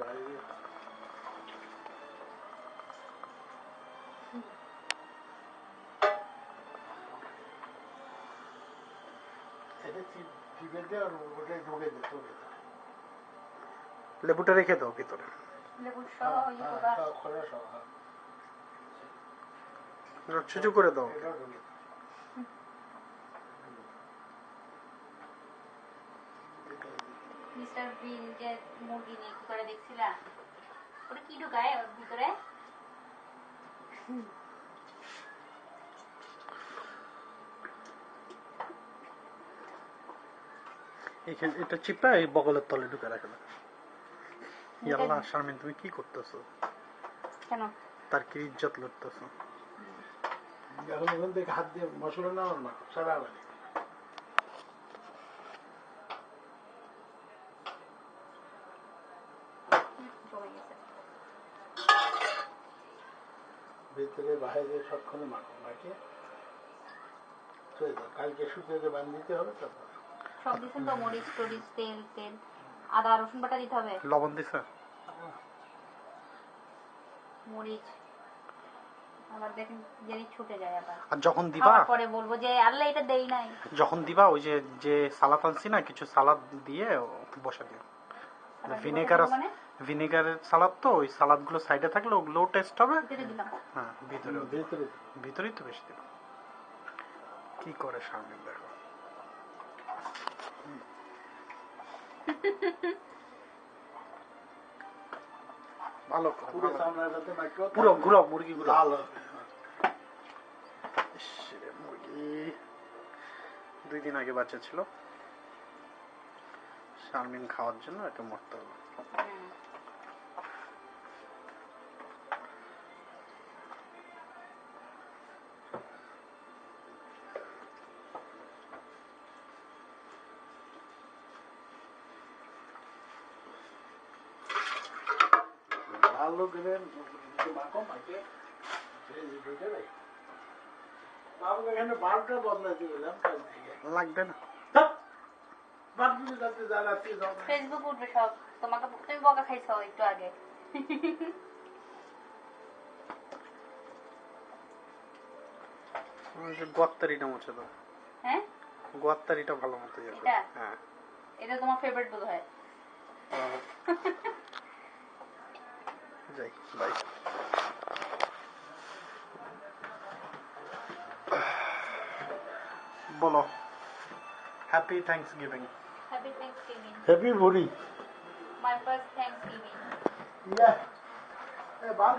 বাইরে লেবুটা রেখে দাও ভিতরে। ছুচু করে দাও। মিস্টার বিন যে মুরগি নিয়ে করে দেখছিলা, ওটা কি ঢুকায় ওর ভিতরে? এখানে এটা চিপা এই বগলের তলে ঢুকে রাখে না। ইয়াল্লাহ শারমিন, তুমি কি করতেছো? কেন তার কি ইজ্জত লড়তেছো? এখন ওখান থেকে হাত দিয়ে মশলা নেওয়ার না, সারা বাড়ি ভিতরে বাইরে সবখানে মাখো, মাখে কালকে সুতোতে বাঁধিতে হবে। তারপর সব দিছেন তো, মরিচ টরিচ তেল তেল আদা রসুন বাটা দিতে হবে, লবণ দিছে, মরিচ আবার দেখেন জানি ছুটে যায় আবার। আর যখন দিবা পরে বলবো যে আল্লাহ এটা দেই নাই। যখন দিবা ওই যে যে সালাদ আনছি না, কিছু সালাদ দিয়ে বসা দিও। ভিনেগারের সালাদ তো, ওই সালাদ গুলো সাইডে থাকলে ওগুলো টেস্ট হবে। হ্যাঁ ভিতরে ভিতরেই তো বেশি দিলাম। কি করে সামনে দেখো, ভালো পুরো ঘুরো মুরগি গুলো। মুরগি 2 দিন আগে বাচ্চা ছিল, শারমিন খাওয়ার জন্য এটা মরতে হলো। ভালো করে মাখো, মাখে বাবুকে এখানে বাল্বটা বদলাতে গেলাম কাল থেকে, লাগবে না। ফেসবুক উঠবে সব, তোমাকে তুমি বকা খাইছো একটু আগে। গোয়াত্তারিটা মুছে দাও। হ্যাঁ গোয়াত্তারিটা ভালো মতো যাবে। হ্যাঁ এটা তোমার ফেভারিট বোধ হয়। যাই বাই। বলো happy Thanksgiving. Happy Thanksgiving. Happy ভুরি। My first Thanksgiving. Yeah. Hey, Bob,